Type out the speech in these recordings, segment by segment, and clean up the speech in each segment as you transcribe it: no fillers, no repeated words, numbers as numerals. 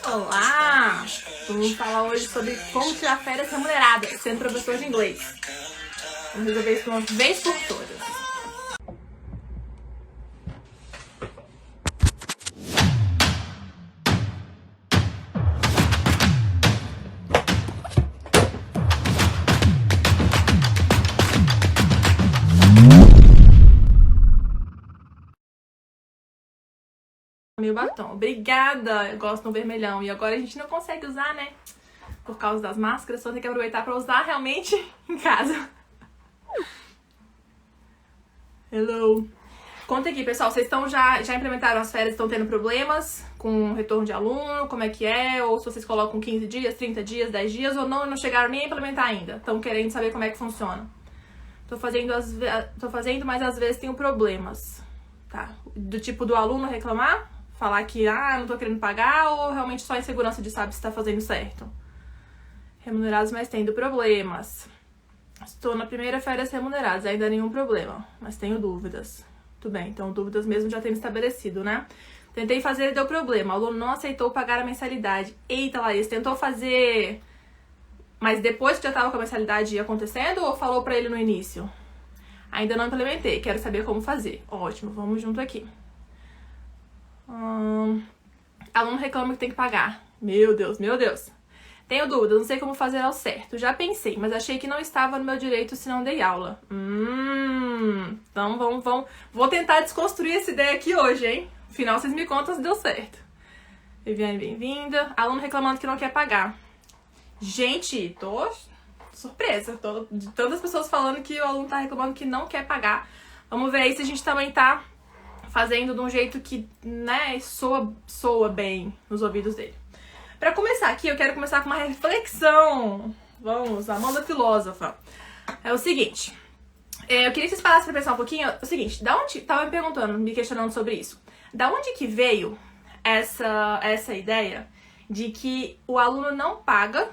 Olá! Vamos falar hoje sobre como tirar férias remuneradas sendo professor de inglês. Vamos resolver isso de uma vez por todas. Meu batom. Obrigada! Eu gosto do vermelhão. E agora a gente não consegue usar, né? Por causa das máscaras, só tem que aproveitar pra usar realmente em casa. Hello! Conta aqui, pessoal, vocês já implementaram as férias, estão tendo problemas com o retorno de aluno? Como é que é? Ou se vocês colocam 15 dias, 30 dias, 10 dias ou não chegaram nem a implementar ainda? Estão querendo saber como é que funciona? Tô fazendo, mas às vezes tenho problemas, tá? Do tipo do aluno reclamar, falar que, não tô querendo pagar, ou realmente só insegurança de saber se tá fazendo certo? Remunerados, mas tendo problemas. Estou na primeira férias remuneradas, ainda nenhum problema, mas tenho dúvidas. Tudo bem, então dúvidas mesmo já temos estabelecido, né? Tentei fazer e deu problema, o aluno não aceitou pagar a mensalidade. Eita, Larissa, tentou fazer... Mas depois que já estava com a mensalidade acontecendo ou falou pra ele no início? Ainda não implementei, quero saber como fazer. Ótimo, vamos junto aqui. Aluno reclama que tem que pagar. Meu Deus, meu Deus. Tenho dúvidas, não sei como fazer ao certo. Já pensei, mas achei que não estava no meu direito se não dei aula. Então vou tentar desconstruir essa ideia aqui hoje, hein? Afinal, vocês me contam se deu certo. Viviane, bem-vinda. Aluno reclamando que não quer pagar. Gente, tô surpresa. Tô de tantas pessoas falando que o aluno tá reclamando que não quer pagar. Vamos ver aí se a gente também tá fazendo de um jeito que, né, soa bem nos ouvidos dele. Pra começar aqui, eu quero começar com uma reflexão. Vamos, Amanda filósofa. É o seguinte, eu queria que vocês parassem pra pensar um pouquinho. É o seguinte, da onde... Tava me perguntando, me questionando sobre isso. Da onde que veio essa ideia de que o aluno não paga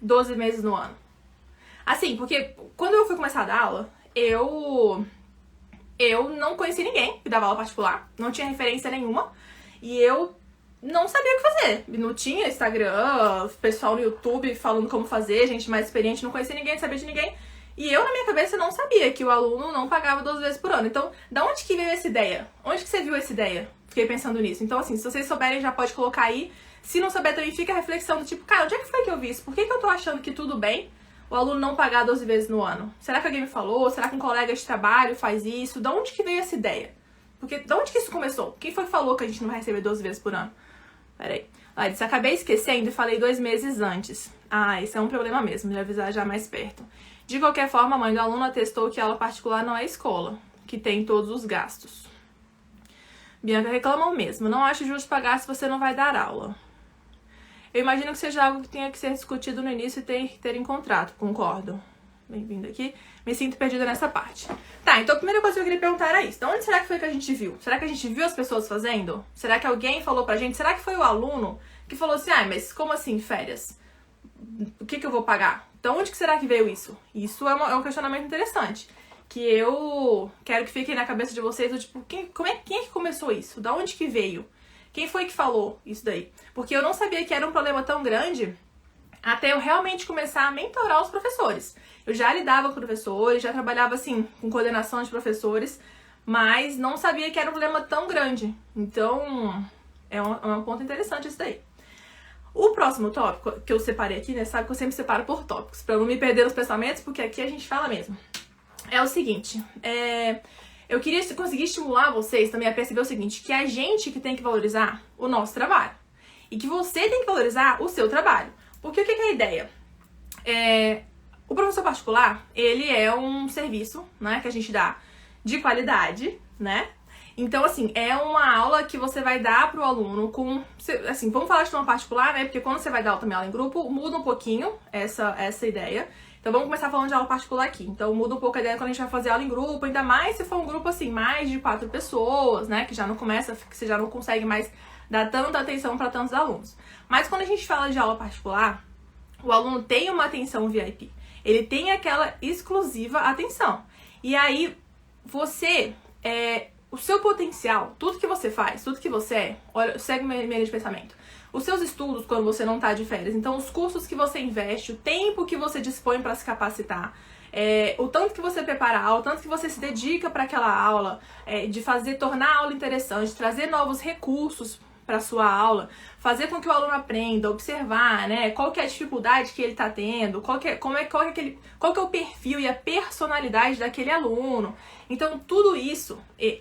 12 meses no ano? Assim, porque quando eu fui começar a dar aula, eu não conhecia ninguém que dava aula particular, não tinha referência nenhuma, e eu não sabia o que fazer. Não tinha Instagram, pessoal no YouTube falando como fazer, gente mais experiente, não conhecia ninguém, não sabia de ninguém. E eu, na minha cabeça, não sabia que o aluno não pagava 12 vezes por ano. Então, da onde que veio essa ideia? Onde que você viu essa ideia? Fiquei pensando nisso. Então, assim, se vocês souberem, já pode colocar aí. Se não souber, também fica a reflexão do tipo, cara, onde é que foi que eu vi isso? Por que eu tô achando que tudo bem o aluno não pagar 12 vezes no ano? Será que alguém me falou? Será que um colega de trabalho faz isso? Da onde que veio essa ideia? Porque, da onde que isso começou? Quem foi que falou que a gente não vai receber 12 vezes por ano? Peraí. Ela disse, acabei esquecendo e falei 2 meses antes. Isso é um problema mesmo, de avisar já mais perto. De qualquer forma, a mãe do aluno atestou que aula particular não é escola, que tem todos os gastos. Bianca reclama o mesmo, não acho justo pagar se você não vai dar aula. Eu imagino que seja algo que tenha que ser discutido no início e ter em contrato, concordo. Bem-vindo aqui. Me sinto perdida nessa parte. Tá, então a primeira coisa que eu queria perguntar era isso. Então onde será que foi que a gente viu? Será que a gente viu as pessoas fazendo? Será que alguém falou pra gente? Será que foi o aluno que falou assim, mas como assim férias? O que eu vou pagar? Então onde que será que veio isso? Isso é um questionamento interessante. Que eu quero que fique na cabeça de vocês, do tipo, quem é que começou isso? Da onde que veio? Quem foi que falou isso daí? Porque eu não sabia que era um problema tão grande até eu realmente começar a mentorar os professores. Eu já lidava com professores, já trabalhava assim com coordenação de professores, mas não sabia que era um problema tão grande. Então, é um ponto interessante isso daí. O próximo tópico que eu separei aqui, né, sabe que eu sempre separo por tópicos, pra eu não me perder nos pensamentos, porque aqui a gente fala mesmo. É o seguinte, eu queria conseguir estimular vocês também a perceber o seguinte, que é a gente que tem que valorizar o nosso trabalho. E que você tem que valorizar o seu trabalho. Porque o que é a ideia? O professor particular, ele é um serviço, né, que a gente dá de qualidade, né? Então, assim, é uma aula que você vai dar pro aluno com... Assim, vamos falar de forma particular, né? Porque quando você vai dar também aula em grupo, muda um pouquinho essa ideia. Então, vamos começar falando de aula particular aqui. Então, muda um pouco a ideia quando a gente vai fazer aula em grupo, ainda mais se for um grupo, assim, mais de 4 pessoas, né? Que já não começa, que você já não consegue mais dar tanta atenção para tantos alunos. Mas quando a gente fala de aula particular, o aluno tem uma atenção VIP. Ele tem aquela exclusiva atenção. E aí, você... o seu potencial, tudo que você faz, tudo que você é, olha, segue minha linha de pensamento. Os seus estudos quando você não tá de férias, então os cursos que você investe, o tempo que você dispõe para se capacitar, o tanto que você prepara a aula, o tanto que você se dedica para aquela aula, de tornar a aula interessante, trazer novos recursos para sua aula, fazer com que o aluno aprenda, observar, né, qual que é a dificuldade que ele está tendo, qual que é o perfil e a personalidade daquele aluno. Então, tudo isso,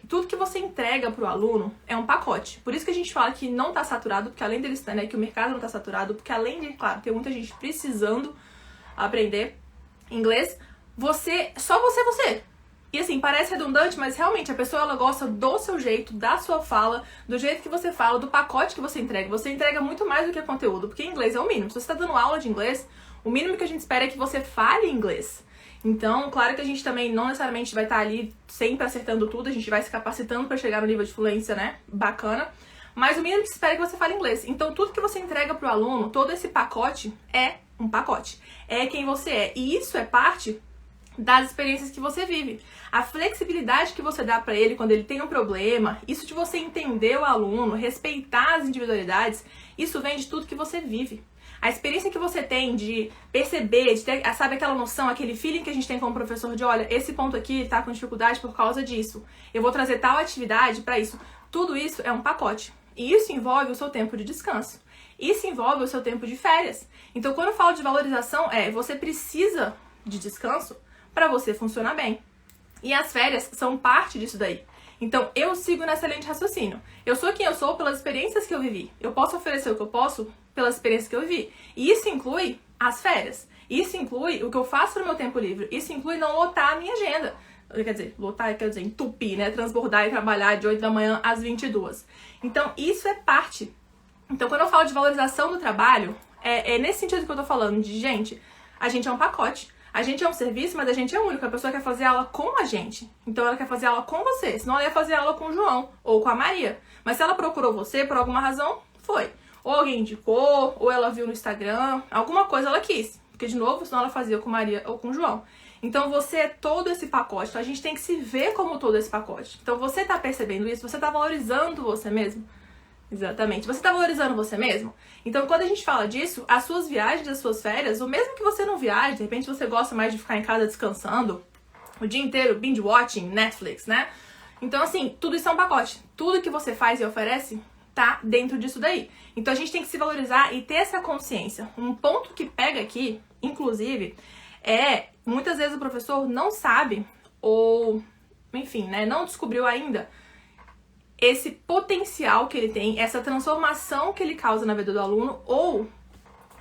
tudo que você entrega para o aluno é um pacote. Por isso que a gente fala que não está saturado, porque além deles, né, que o mercado não está saturado, porque além de, claro, ter muita gente precisando aprender inglês, só você. E assim, parece redundante, mas realmente a pessoa ela gosta do seu jeito, da sua fala, do jeito que você fala, do pacote que você entrega. Você entrega muito mais do que conteúdo, porque inglês é o mínimo. Se você está dando aula de inglês, o mínimo que a gente espera é que você fale inglês. Então, claro que a gente também não necessariamente vai estar ali sempre acertando tudo, a gente vai se capacitando para chegar no nível de fluência, né? Bacana. Mas o mínimo que se espera é que você fale inglês. Então, tudo que você entrega pro aluno, todo esse pacote é um pacote. É quem você é. E isso é parte das experiências que você vive. A flexibilidade que você dá para ele quando ele tem um problema, isso de você entender o aluno, respeitar as individualidades, isso vem de tudo que você vive. A experiência que você tem de perceber, de ter, sabe, aquela noção, aquele feeling que a gente tem como professor de, olha, esse ponto aqui tá com dificuldade por causa disso. Eu vou trazer tal atividade para isso. Tudo isso é um pacote. E isso envolve o seu tempo de descanso. Isso envolve o seu tempo de férias. Então, quando eu falo de valorização, você precisa de descanso para você funcionar bem. E as férias são parte disso daí. Então, eu sigo nessa linha de raciocínio. Eu sou quem eu sou pelas experiências que eu vivi. Eu posso oferecer o que eu posso pelas experiências que eu vivi. E isso inclui as férias. Isso inclui o que eu faço no meu tempo livre. Isso inclui não lotar a minha agenda. Quer dizer, entupir, né? Transbordar e trabalhar de 8 da manhã às 22. Então, isso é parte. Então, quando eu falo de valorização do trabalho, é nesse sentido que eu tô falando. De, gente, a gente é um pacote. A gente é um serviço, mas a gente é único. A pessoa quer fazer aula com a gente. Então ela quer fazer aula com você. Senão ela ia fazer aula com o João ou com a Maria. Mas se ela procurou você, por alguma razão, foi. Ou alguém indicou, ou ela viu no Instagram. Alguma coisa ela quis. Porque, de novo, senão ela fazia com Maria ou com o João. Então você é todo esse pacote. Então a gente tem que se ver como todo esse pacote. Então você tá percebendo isso? Você tá valorizando você mesmo? Exatamente. Você tá valorizando você mesmo? Então, quando a gente fala disso, as suas viagens, as suas férias, ou mesmo que você não viaje, de repente você gosta mais de ficar em casa descansando, o dia inteiro, binge watching, Netflix, né? Então, assim, tudo isso é um pacote. Tudo que você faz e oferece tá dentro disso daí. Então, a gente tem que se valorizar e ter essa consciência. Um ponto que pega aqui, inclusive, muitas vezes o professor não sabe, ou, enfim, né, não descobriu ainda esse potencial que ele tem, essa transformação que ele causa na vida do aluno, ou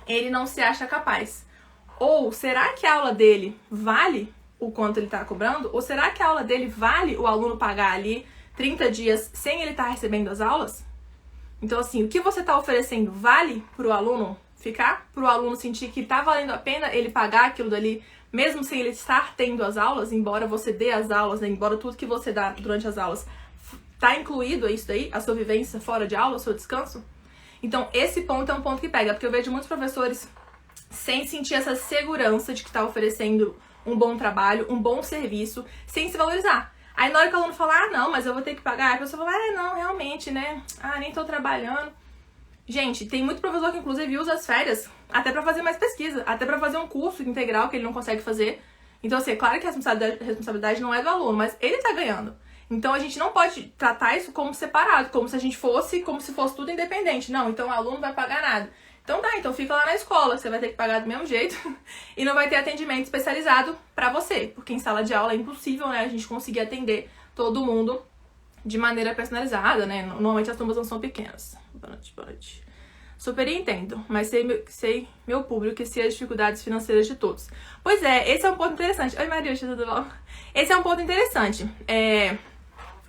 ele não se acha capaz. Ou será que a aula dele vale o quanto ele está cobrando? Ou será que a aula dele vale o aluno pagar ali 30 dias sem ele estar recebendo as aulas? Então, assim, o que você está oferecendo vale para o aluno ficar? Para o aluno sentir que está valendo a pena ele pagar aquilo dali, mesmo sem ele estar tendo as aulas, embora você dê as aulas, né? Embora tudo que você dá durante as aulas tá incluído isso daí, a sua vivência fora de aula, o seu descanso? Então, esse ponto é um ponto que pega, porque eu vejo muitos professores sem sentir essa segurança de que tá oferecendo um bom trabalho, um bom serviço, sem se valorizar. Aí na hora que o aluno fala, não, mas eu vou ter que pagar, a pessoa fala, não, realmente, né? Nem tô trabalhando. Gente, tem muito professor que inclusive usa as férias até pra fazer mais pesquisa, até pra fazer um curso integral que ele não consegue fazer. Então, assim, é claro que a responsabilidade não é do aluno, mas ele tá ganhando. Então, a gente não pode tratar isso como separado, como se fosse tudo independente. Não, então o aluno não vai pagar nada. Então tá, então fica lá na escola, você vai ter que pagar do mesmo jeito e não vai ter atendimento especializado pra você, porque em sala de aula é impossível, né, a gente conseguir atender todo mundo de maneira personalizada, né, normalmente as turmas não são pequenas. Boa noite. Super entendo, mas sei meu público e sei as dificuldades financeiras de todos. Pois é, esse é um ponto interessante. Oi, Maria, tudo bom? Esse é um ponto interessante.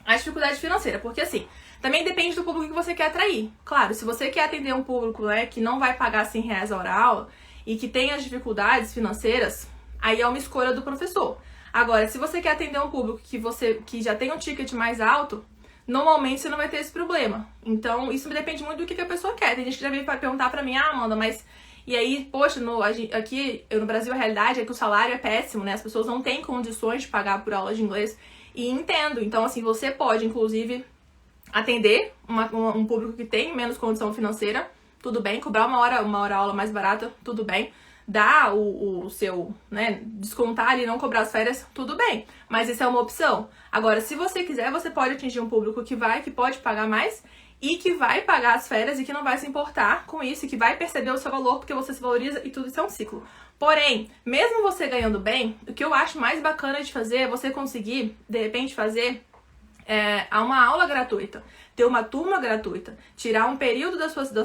A dificuldade financeira, porque assim, também depende do público que você quer atrair. Claro, se você quer atender um público, né, que não vai pagar R$100 a hora-aula e que tem as dificuldades financeiras, aí é uma escolha do professor. Agora, se você quer atender um público que já tem um ticket mais alto, normalmente você não vai ter esse problema. Então, isso depende muito do que a pessoa quer. Tem gente que já veio perguntar pra mim, Amanda, mas... E aí, poxa, aqui no Brasil a realidade é que o salário é péssimo, né? As pessoas não têm condições de pagar por aula de inglês. E entendo. Então, assim, você pode, inclusive, atender um público que tem menos condição financeira, tudo bem. Cobrar uma hora aula mais barata, tudo bem. Dar o seu, né, descontar ali, não cobrar as férias, tudo bem. Mas isso é uma opção. Agora, se você quiser, você pode atingir um público que pode pagar mais e que vai pagar as férias e que não vai se importar com isso, e que vai perceber o seu valor porque você se valoriza, e tudo isso é um ciclo. Porém, mesmo você ganhando bem, o que eu acho mais bacana de fazer é você conseguir, de repente, fazer uma aula gratuita, ter uma turma gratuita, tirar um período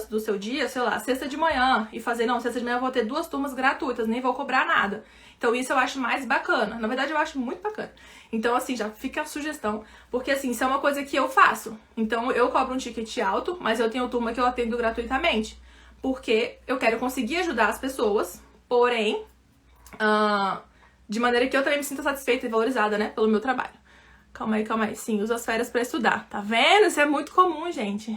do seu dia, sei lá, sexta de manhã, e fazer, não, sexta de manhã eu vou ter 2 turmas gratuitas, nem vou cobrar nada. Então isso eu acho mais bacana, na verdade eu acho muito bacana. Então assim, já fica a sugestão, porque assim, isso é uma coisa que eu faço. Então eu cobro um ticket alto, mas eu tenho turma que eu atendo gratuitamente, porque eu quero conseguir ajudar as pessoas, porém, de maneira que eu também me sinta satisfeita e valorizada, né, pelo meu trabalho. Calma aí. Sim, usa as férias pra estudar. Tá vendo? Isso é muito comum, gente.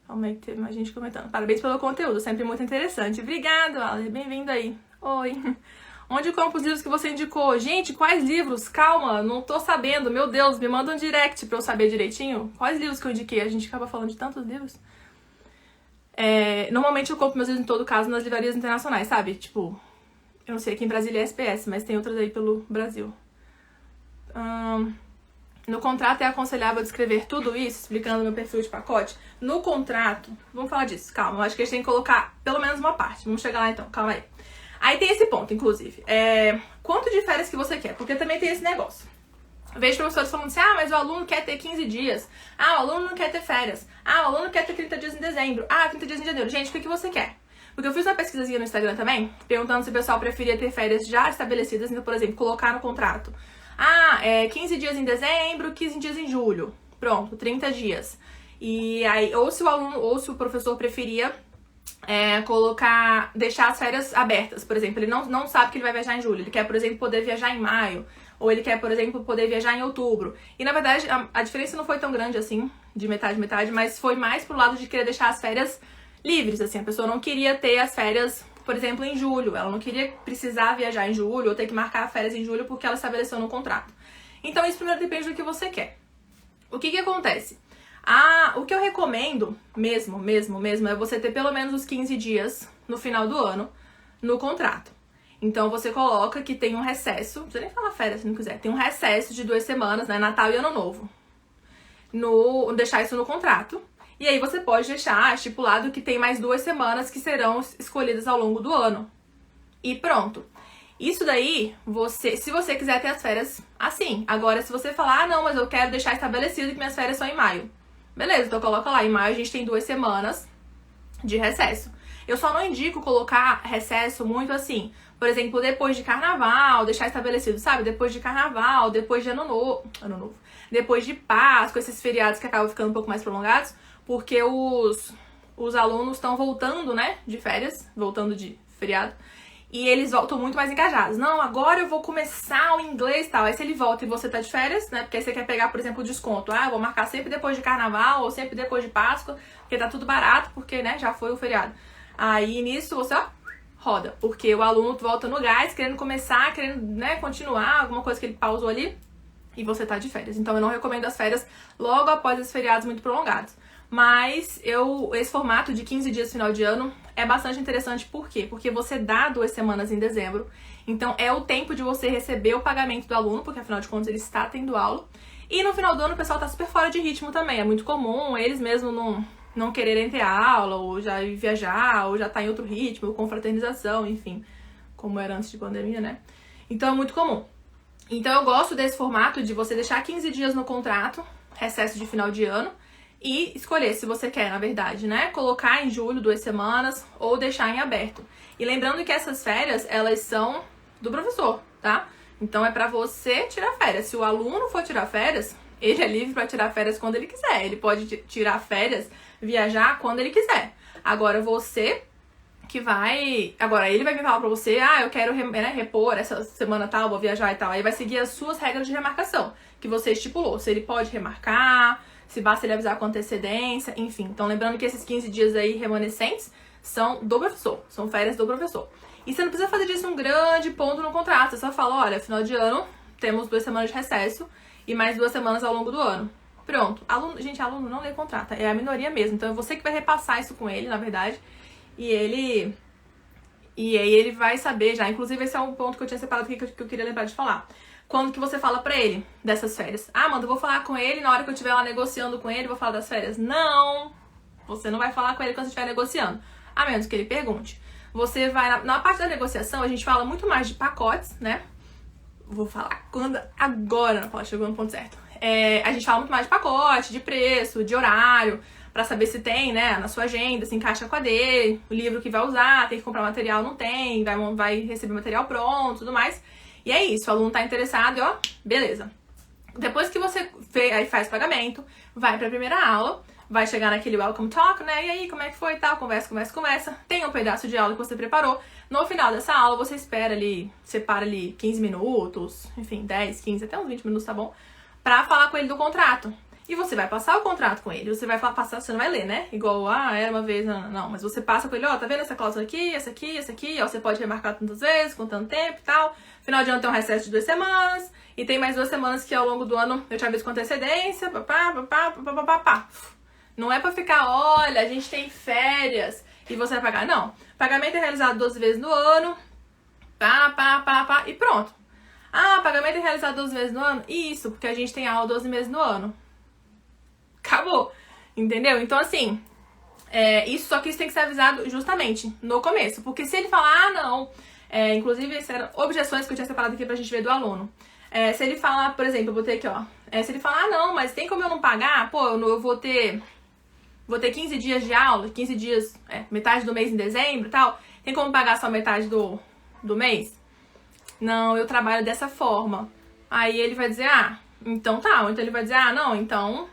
Calma aí, tem mais gente comentando. Parabéns pelo conteúdo, sempre muito interessante. Obrigada, Ale. Bem-vindo aí. Oi. Onde compra os livros que você indicou? Gente, quais livros? Calma, não tô sabendo. Meu Deus, me manda um direct pra eu saber direitinho. Quais livros que eu indiquei? A gente acaba falando de tantos livros. Normalmente eu compro meus livros, em todo caso, nas livrarias internacionais, sabe? Tipo, eu não sei, aqui em Brasília é SPS, mas tem outras aí pelo Brasil. No contrato é aconselhável descrever tudo isso, explicando meu perfil de pacote? No contrato, vamos falar disso, calma, eu acho que a gente tem que colocar pelo menos uma parte. Vamos chegar lá então, calma aí. Aí tem esse ponto, inclusive, quanto de férias que você quer? Porque também tem esse negócio. Eu vejo professores falando assim, mas o aluno quer ter 15 dias. O aluno não quer ter férias. O aluno quer ter 30 dias em dezembro. 30 dias em janeiro. Gente, o que você quer? Porque eu fiz uma pesquisazinha no Instagram também, perguntando se o pessoal preferia ter férias já estabelecidas, então, por exemplo, colocar no contrato. 15 dias em dezembro, 15 dias em julho. Pronto, 30 dias. E aí, ou se o professor preferia deixar as férias abertas, por exemplo, ele não sabe que ele vai viajar em julho, ele quer, por exemplo, poder viajar em maio, ou ele quer, por exemplo, poder viajar em outubro. E na verdade, a diferença não foi tão grande assim, de metade, mas foi mais pro lado de querer deixar as férias livres, assim, a pessoa não queria ter as férias, por exemplo, em julho, ela não queria precisar viajar em julho ou ter que marcar férias em julho porque ela estabeleceu no contrato. Então isso primeiro depende do que você quer. O que acontece? O que eu recomendo mesmo, é você ter pelo menos os 15 dias no final do ano no contrato. Então você coloca que tem um recesso, não precisa nem falar férias se não quiser, tem um recesso de 2 semanas, né, Natal e Ano Novo. Deixar isso no contrato. E aí você pode deixar estipulado que tem mais 2 semanas que serão escolhidas ao longo do ano. E pronto. Isso daí, se você quiser ter as férias assim. Agora, se você falar, não, mas eu quero deixar estabelecido que minhas férias são em maio. Beleza, então coloca lá, em maio a gente tem 2 semanas de recesso. Eu só não indico colocar recesso muito assim. Por exemplo, depois de carnaval, deixar estabelecido, sabe? Depois de carnaval, depois de ano novo, depois de Páscoa, esses feriados que acabam ficando um pouco mais prolongados, porque os alunos estão voltando, né, de férias, voltando de feriado, e eles voltam muito mais engajados. Não, agora eu vou começar o inglês e tal. Aí se ele volta e você tá de férias, né, porque aí você quer pegar, por exemplo, o desconto. Eu vou marcar sempre depois de carnaval ou sempre depois de Páscoa, porque tá tudo barato, porque, né, já foi o feriado. Aí nisso você, roda, porque o aluno volta no gás, querendo começar, querendo, né, continuar alguma coisa que ele pausou ali, e você tá de férias. Então eu não recomendo as férias logo após esses feriados muito prolongados. Mas esse formato de 15 dias final de ano é bastante interessante. Por quê? Porque você dá 2 semanas em dezembro. Então é o tempo de você receber o pagamento do aluno, porque afinal de contas ele está tendo aula. E no final do ano o pessoal tá super fora de ritmo também. É muito comum eles mesmos não quererem ter aula, ou já ir viajar, ou já tá em outro ritmo, com fraternização, enfim. Como era antes de pandemia, né? Então é muito comum. Então eu gosto desse formato de você deixar 15 dias no contrato, recesso de final de ano, e escolher se você quer, na verdade, né? Colocar em julho 2 semanas ou deixar em aberto. E lembrando que essas férias, elas são do professor, tá? Então é pra você tirar férias. Se o aluno for tirar férias, ele é livre pra tirar férias quando ele quiser. Ele pode tirar férias, viajar quando ele quiser. Agora você que vai... Agora ele vai me falar pra você, eu quero repor essa semana tal, vou viajar e tal. Aí vai seguir as suas regras de remarcação, que você estipulou. Se ele pode remarcar, se basta ele avisar com antecedência, enfim. Então lembrando que esses 15 dias aí remanescentes são do professor, são férias do professor. E você não precisa fazer disso um grande ponto no contrato, você só fala, olha, final de ano temos 2 semanas de recesso e mais 2 semanas ao longo do ano. Pronto. Aluno, gente, aluno não lê contrato, é a minoria mesmo. Então é você que vai repassar isso com ele, na verdade. E aí ele vai saber já. Inclusive, esse é um ponto que eu tinha separado aqui que eu queria lembrar de falar. Quando que você fala pra ele dessas férias? Ah, Amanda, eu vou falar com ele na hora que eu estiver lá negociando com ele, vou falar das férias. Não! Você não vai falar com ele quando você estiver negociando. A menos que ele pergunte. Você vai... Na parte da negociação, a gente fala muito mais de pacotes, né? Vou falar quando... Agora, não pode, chegou no ponto certo. A gente fala muito mais de pacote, de preço, de horário, pra saber se tem, né, na sua agenda, se encaixa com a dele, o livro que vai usar, tem que comprar material, não tem, vai receber material pronto, tudo mais. E é isso, o aluno tá interessado e ó, beleza. Depois que você aí faz o pagamento, vai pra primeira aula, vai chegar naquele welcome talk, né, e aí, como é que foi e tal, conversa. Tem um pedaço de aula que você preparou. No final dessa aula, você espera ali, separa ali 15 minutos, enfim, 10, 15, até uns 20 minutos, tá bom? Pra falar com ele do contrato. E você vai passar o contrato com ele. Você vai passar, você não vai ler, né? Igual, era uma vez, não. Mas você passa com ele, ó, tá vendo essa cláusula aqui, essa aqui, ó, você pode remarcar tantas vezes, com tanto tempo e tal. Final de ano tem um recesso de 2 semanas. E tem mais 2 semanas que ao longo do ano eu te aviso com antecedência, papá. Não é pra ficar, olha, a gente tem férias e você vai pagar. Não. Pagamento é realizado 12 vezes no ano, e pronto. Ah, pagamento é realizado 12 vezes no ano? Isso, porque a gente tem aula 12 meses no ano. Acabou, entendeu? Então, assim, só que isso tem que ser avisado justamente no começo. Porque se ele falar, não, inclusive, essas eram objeções que eu tinha separado aqui pra gente ver do aluno. Se ele falar, por exemplo, eu botei aqui, ó, se ele falar, não, mas tem como eu não pagar? Pô, eu vou ter 15 dias de aula, 15 dias, metade do mês em dezembro e tal, tem como pagar só metade do mês? Não, eu trabalho dessa forma. Aí ele vai dizer, então tá. Ou então ele vai dizer, não, então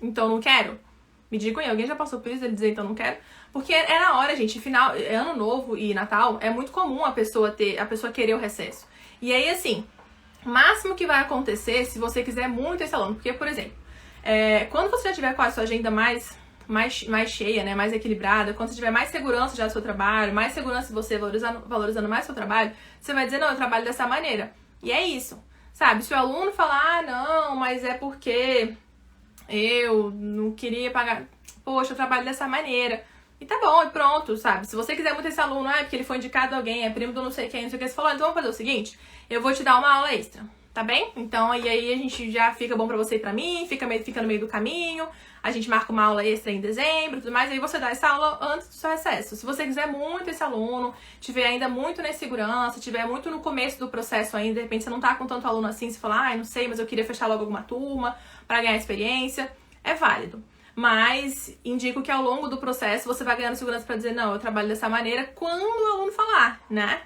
não quero. Me digam aí, alguém já passou por isso, ele dizer então não quero? Porque é na hora, gente, final, ano novo e Natal, é muito comum a pessoa querer o recesso. E aí, assim, o máximo que vai acontecer, se você quiser muito esse aluno, porque, por exemplo, quando você já tiver com a sua agenda mais cheia, né, mais equilibrada, quando você tiver mais segurança já do seu trabalho, mais segurança de você valorizando mais o seu trabalho, você vai dizer, não, eu trabalho dessa maneira. E é isso, sabe? Se o aluno falar, não, mas é porque eu não queria pagar, poxa, eu trabalho dessa maneira. E tá bom, e pronto, sabe? Se você quiser muito esse aluno, porque ele foi indicado a alguém, é primo do não sei quem, não sei o que, você falou, então vamos fazer o seguinte, eu vou te dar uma aula extra, tá bem? Então, e aí a gente já fica bom pra você e pra mim, fica no meio do caminho, a gente marca uma aula extra em dezembro e tudo mais, e aí você dá essa aula antes do seu recesso. Se você quiser muito esse aluno, tiver ainda muito na insegurança, tiver muito no começo do processo ainda, de repente você não tá com tanto aluno assim, você fala, não sei, mas eu queria fechar logo alguma turma pra ganhar experiência, é válido. Mas indico que ao longo do processo você vai ganhando segurança pra dizer, não, eu trabalho dessa maneira quando o aluno falar, né?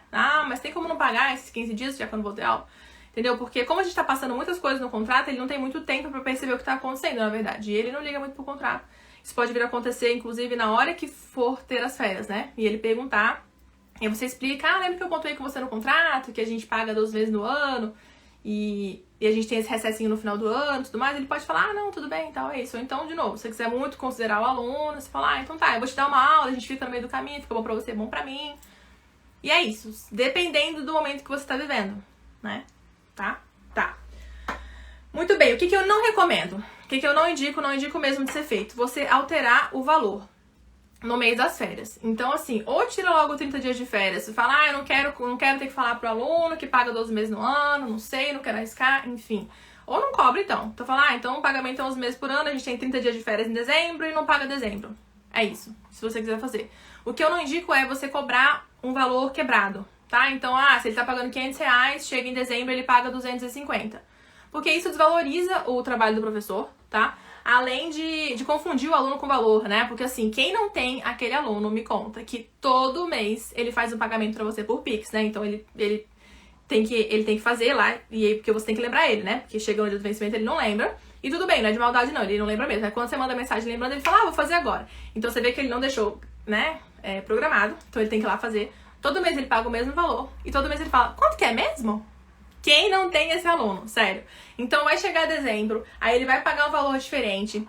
Mas tem como não pagar esses 15 dias já que eu não vou ter aula? Entendeu? Porque como a gente tá passando muitas coisas no contrato, ele não tem muito tempo pra perceber o que tá acontecendo, na verdade. E ele não liga muito pro contrato. Isso pode vir a acontecer, inclusive, na hora que for ter as férias, né? E ele perguntar, e aí você explica, lembra que eu pontuei com você no contrato, que a gente paga 2 vezes no ano, e a gente tem esse recessinho no final do ano e tudo mais, ele pode falar, não, tudo bem, então é isso. Ou então, de novo, se você quiser muito considerar o aluno, você fala, então tá, eu vou te dar uma aula, a gente fica no meio do caminho, fica bom pra você, bom pra mim. E é isso, dependendo do momento que você tá vivendo, né? Tá? Muito bem, o que eu não recomendo? O que eu não indico mesmo de ser feito? Você alterar o valor no mês das férias. Então, assim, ou tira logo 30 dias de férias, você fala, eu não quero ter que falar pro aluno que paga 12 meses no ano, não sei, não quero arriscar, enfim. Ou não cobra, então. Então, fala, então o pagamento é 11 meses por ano, a gente tem 30 dias de férias em dezembro e não paga dezembro. É isso, se você quiser fazer. O que eu não indico é você cobrar um valor quebrado, tá? Então, se ele tá pagando R$500, chega em dezembro ele paga 250. Porque isso desvaloriza o trabalho do professor, tá? Além de confundir o aluno com o valor, né? Porque assim, quem não tem aquele aluno me conta que todo mês ele faz um pagamento pra você por Pix, né? Então ele tem que fazer lá, e aí porque você tem que lembrar ele, né? Porque chega no dia do vencimento ele não lembra. E tudo bem, não é de maldade não, ele não lembra mesmo. Aí quando você manda mensagem lembrando, ele fala, vou fazer agora. Então você vê que ele não deixou, né, programado, então ele tem que ir lá fazer. Todo mês ele paga o mesmo valor. E todo mês ele fala, quanto que é mesmo? Quem não tem esse aluno? Sério. Então vai chegar dezembro, aí ele vai pagar um valor diferente.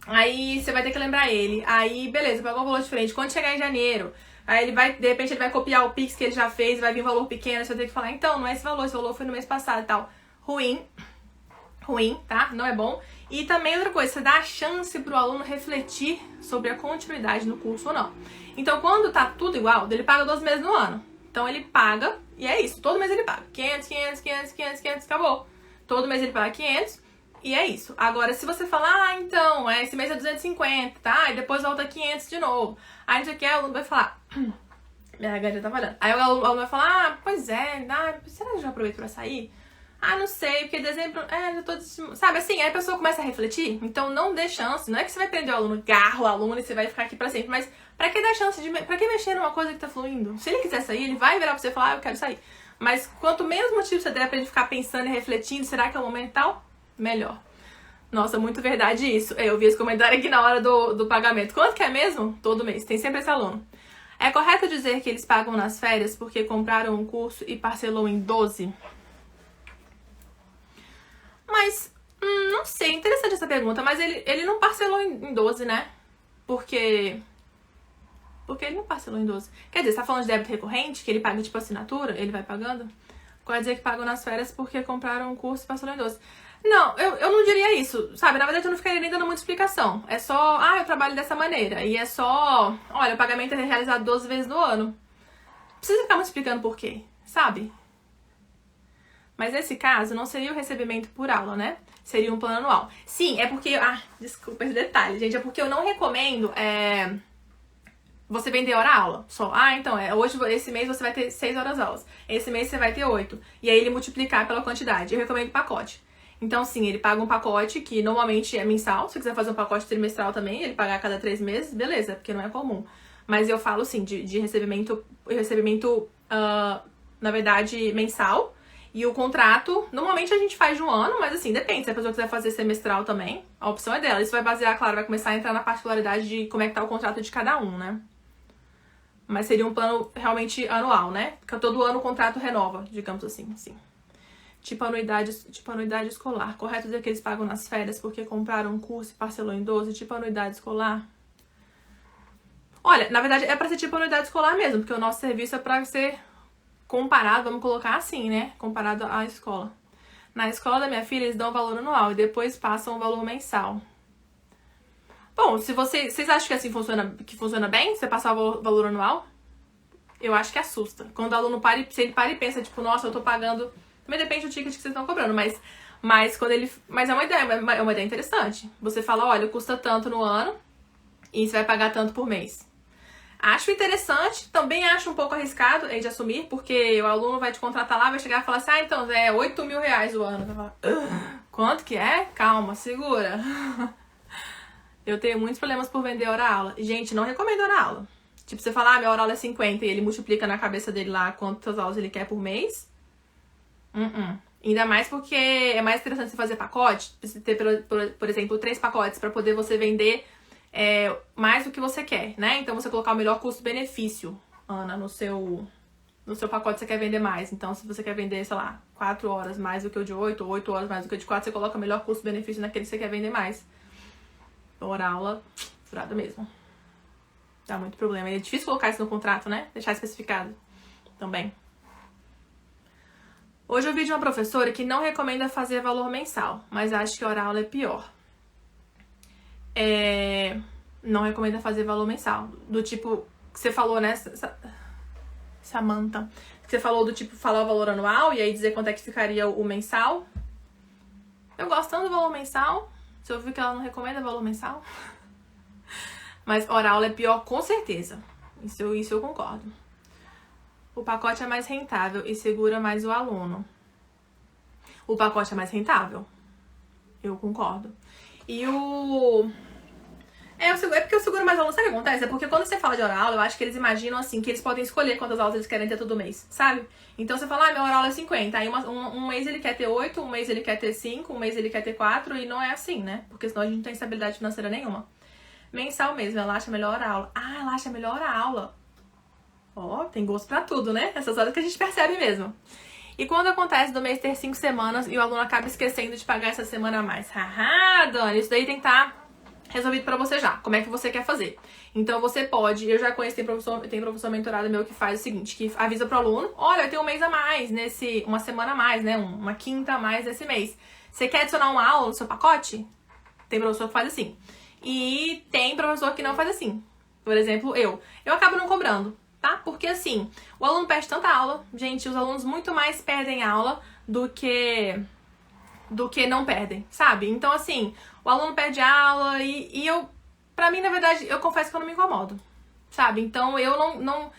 Aí você vai ter que lembrar ele. Aí, beleza, pagou um valor diferente. Quando chegar em janeiro, aí ele vai, de repente, ele vai copiar o Pix que ele já fez, vai vir um valor pequeno, você vai ter que falar, então, não é esse valor foi no mês passado e tal. ruim, tá? Não é bom. E também outra coisa, você dá a chance pro aluno refletir sobre a continuidade no curso ou não. Então, quando tá tudo igual, ele paga 12 meses no ano. Então, ele paga, e é isso, todo mês ele paga. 500, acabou. Todo mês ele paga 500, e é isso. Agora, se você falar, então, esse mês é 250, tá? E depois volta 500 de novo. Aí, não sei o que, o aluno vai falar... Minha garganta tá falhando. Aí o aluno vai falar, pois é, será que eu já aproveito pra sair? Não sei, porque dezembro, já tô... Sabe, assim, aí a pessoa começa a refletir, então não dê chance. Não é que você vai prender o aluno, garra o aluno e você vai ficar aqui pra sempre, mas pra que dar chance pra que mexer numa coisa que tá fluindo? Se ele quiser sair, ele vai virar pra você e falar, eu quero sair. Mas quanto menos motivo você der pra ele ficar pensando e refletindo, será que é o momento tal? Melhor. Nossa, muito verdade isso. Eu vi esse comentário aqui na hora do pagamento. Quanto que é mesmo? Todo mês. Tem sempre esse aluno. É correto dizer que eles pagam nas férias porque compraram um curso e parcelou em 12? Mas, não sei, interessante essa pergunta, mas ele não parcelou em 12, né? Porque ele não parcelou em 12. Quer dizer, você tá falando de débito recorrente, que ele paga tipo assinatura, ele vai pagando? Quer dizer que pagam nas férias porque compraram um curso e parcelou em 12. Não, eu não diria isso, sabe? Na verdade, eu não ficaria nem dando muita explicação. É só, eu trabalho dessa maneira. E é só, olha, o pagamento é realizado 12 vezes no ano. Não precisa ficar me explicando por quê, sabe? Mas nesse caso, não seria o recebimento por aula, né? Seria um plano anual. Sim, é porque... desculpa esse detalhe, gente. É porque eu não recomendo você vender hora-aula. Só, então, hoje, esse mês você vai ter 6 horas aulas. Esse mês você vai ter 8. E aí ele multiplicar pela quantidade. Eu recomendo pacote. Então, sim, ele paga um pacote que normalmente é mensal. Se você quiser fazer um pacote trimestral também, ele pagar a cada 3 meses, beleza, porque não é comum. Mas eu falo, sim, de recebimento, na verdade, mensal. E o contrato, normalmente a gente faz de um ano, mas assim, depende. Se a pessoa quiser fazer semestral também, a opção é dela. Isso vai basear, claro, vai começar a entrar na particularidade de como é que tá o contrato de cada um, né? Mas seria um plano realmente anual, né? Porque todo ano o contrato renova, digamos assim, sim. Tipo anuidade escolar. Correto dizer que eles pagam nas férias porque compraram um curso e parcelou em 12, tipo anuidade escolar? Olha, na verdade é pra ser tipo anuidade escolar mesmo, porque o nosso serviço é pra ser comparado, vamos colocar assim, né? Comparado à escola. Na escola da minha filha, eles dão o valor anual e depois passam o valor mensal. Bom, se vocês acham que assim funciona bem, você passar o valor anual, eu acho que assusta. Quando o aluno se ele para e pensa, tipo, nossa, eu tô pagando... Também depende do ticket que vocês estão cobrando, mas quando ele... Mas é uma ideia interessante. Você fala, olha, custa tanto no ano e você vai pagar tanto por mês. Acho interessante, também acho um pouco arriscado de assumir, porque o aluno vai te contratar lá, vai chegar e falar assim, então, é 8 mil reais o ano. Vai falar, quanto que é? Calma, segura. Eu tenho muitos problemas por vender hora-aula. Gente, não recomendo hora-aula. Tipo, você fala, minha hora-aula é 50 e ele multiplica na cabeça dele lá quantas aulas ele quer por mês. Ainda mais porque é mais interessante você fazer pacote, você ter, por exemplo, 3 pacotes para poder você vender mais do que você quer, né? Então você colocar o melhor custo-benefício, Ana, no seu pacote você quer vender mais. Então se você quer vender, sei lá, 4 horas mais do que o de 8, ou 8 horas mais do que o de 4, você coloca o melhor custo-benefício naquele que você quer vender mais. Hora-aula, furada mesmo. Dá muito problema. E é difícil colocar isso no contrato, né? Deixar especificado também. Hoje eu vi de uma professora que não recomenda fazer valor mensal, mas acho que hora-aula é pior. Não recomenda fazer valor mensal. Do tipo, que você falou, né, Samantha? Que você falou do tipo, falar o valor anual e aí dizer quanto é que ficaria o mensal. Eu gosto tanto do valor mensal. Você ouviu que ela não recomenda valor mensal? Mas hora-aula é pior, com certeza. Isso eu concordo. O pacote é mais rentável e segura mais o aluno. O pacote é mais rentável. Eu concordo. E é porque eu seguro mais o aluno. Sabe o que acontece? É porque quando você fala de hora-aula, eu acho que eles imaginam assim, que eles podem escolher quantas aulas eles querem ter todo mês, sabe? Então você fala, minha hora-aula é 50. Aí um mês ele quer ter 8, um mês ele quer ter 5, um mês ele quer ter 4, e não é assim, né? Porque senão a gente não tem estabilidade financeira nenhuma. Mensal mesmo, ela acha melhor hora-aula. Ela acha melhor hora-aula. Tem gosto pra tudo, né? Essas horas que a gente percebe mesmo. E quando acontece do mês ter 5 semanas e o aluno acaba esquecendo de pagar essa semana a mais? Haha, Dani, isso daí tem que estar resolvido pra você já, como é que você quer fazer. Então você pode, eu já conheço, tem professor mentorado meu que faz o seguinte, que avisa pro aluno, olha, eu tenho um mês a mais, uma semana a mais, né, uma quinta a mais nesse mês. Você quer adicionar uma aula no seu pacote? Tem professor que faz assim. E tem professor que não faz assim. Por exemplo, eu acabo não cobrando, tá? Porque assim, o aluno perde tanta aula, gente, os alunos muito mais perdem aula do que não perdem, sabe? Então assim, o aluno perde aula e eu, pra mim, na verdade, eu confesso que eu não me incomodo, sabe? Então eu não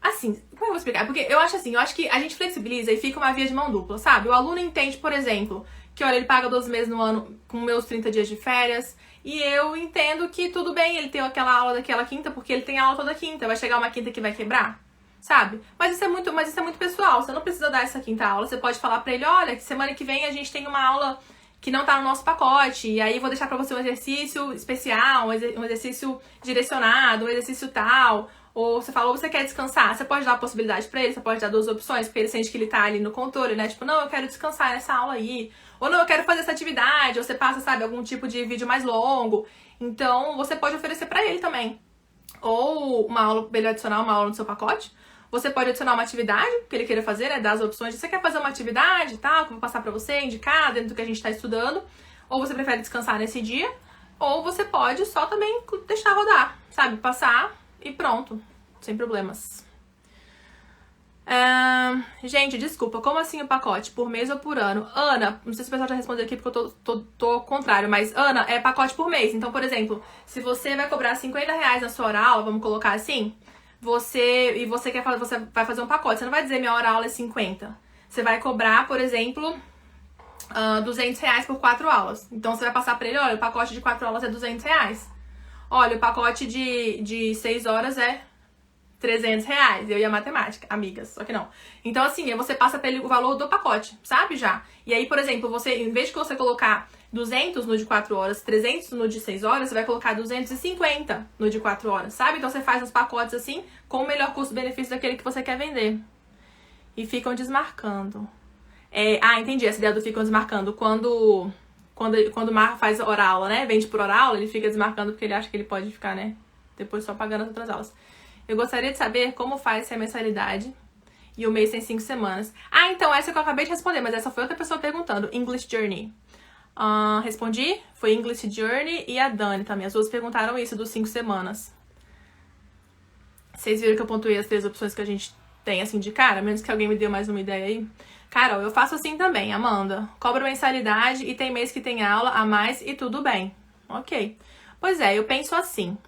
assim, como eu vou explicar? Porque eu acho assim, eu acho que a gente flexibiliza e fica uma via de mão dupla, sabe? O aluno entende, por exemplo, que olha, ele paga 12 meses no ano com meus 30 dias de férias, e eu entendo que tudo bem ele ter aquela aula daquela quinta, porque ele tem aula toda quinta, vai chegar uma quinta que vai quebrar, sabe? Mas isso é muito pessoal, você não precisa dar essa quinta aula, você pode falar pra ele, olha, que semana que vem a gente tem uma aula que não tá no nosso pacote, e aí vou deixar pra você um exercício especial, um exercício direcionado, um exercício tal, ou você fala, ou você quer descansar, você pode dar a possibilidade pra ele, você pode dar duas opções, porque ele sente que ele tá ali no controle, né, tipo, não, eu quero descansar nessa aula aí, ou não, eu quero fazer essa atividade, ou você passa, sabe, algum tipo de vídeo mais longo, então você pode oferecer pra ele também, ou uma aula, ele adicionar uma aula no seu pacote. Você pode adicionar uma atividade que ele queira fazer, né? Dar as opções. Você quer fazer uma atividade e tal, que eu vou passar pra você, indicar dentro do que a gente tá estudando. Ou você prefere descansar nesse dia. Ou você pode só também deixar rodar, sabe? Passar e pronto. Sem problemas. Gente, desculpa. Como assim o pacote? Por mês ou por ano? Ana, não sei se o pessoal já respondeu aqui porque eu tô ao contrário. Mas, Ana, é pacote por mês. Então, por exemplo, se você vai cobrar R$50 na sua hora aula, vamos colocar assim... Você vai fazer um pacote. Você não vai dizer minha hora aula é 50. Você vai cobrar, por exemplo, R$200 por 4 aulas. Então você vai passar pra ele, olha, o pacote de 4 aulas é R$200. Olha, o pacote de 6 horas é R$300. Eu ia matemática, amigas, só que não. Então assim, aí você passa pra ele o valor do pacote, sabe já? E aí, por exemplo, você, em vez de você colocar 200 no de 4 horas, 300 no de 6 horas, você vai colocar 250 no de 4 horas, sabe? Então você faz os pacotes assim, com o melhor custo-benefício daquele que você quer vender. E ficam desmarcando. Entendi, essa ideia do ficam desmarcando. Quando o Mar faz hora aula, né? Vende por hora aula, ele fica desmarcando porque ele acha que ele pode ficar, né? Depois só pagando as outras aulas. Eu gostaria de saber como faz se a mensalidade e o mês tem 5 semanas. Então essa que eu acabei de responder, mas essa foi outra pessoa perguntando. English Journey. Respondi, foi English Journey e a Dani também. As duas perguntaram isso dos 5 semanas. Vocês viram que eu pontuei as 3 opções que a gente tem assim de cara? Menos que alguém me dê mais uma ideia aí. Carol, eu faço assim também, Amanda. Cobro mensalidade e tem mês que tem aula a mais e tudo bem. Ok. Pois é, eu penso assim.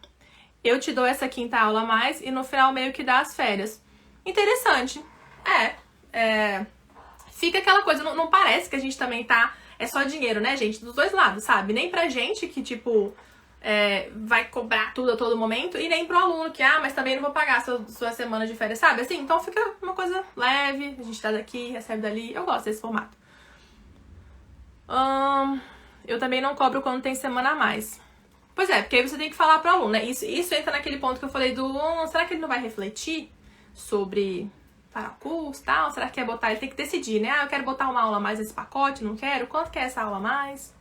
Eu te dou essa quinta aula a mais e no final meio que dá as férias. Interessante. Fica aquela coisa, não parece que a gente também tá... É só dinheiro, né, gente? Dos dois lados, sabe? Nem pra gente que, tipo, vai cobrar tudo a todo momento, e nem pro aluno que, mas também não vou pagar sua semana de férias, sabe? Assim, então fica uma coisa leve, a gente tá daqui, recebe dali. Eu gosto desse formato. Eu também não cobro quando tem semana a mais. Pois é, porque aí você tem que falar pro aluno, né? Isso entra naquele ponto que eu falei será que ele não vai refletir sobre para o curso e tal? Será que quer botar? Ele tem que decidir, né? Eu quero botar uma aula a mais nesse pacote, não quero? Quanto que é essa aula a mais?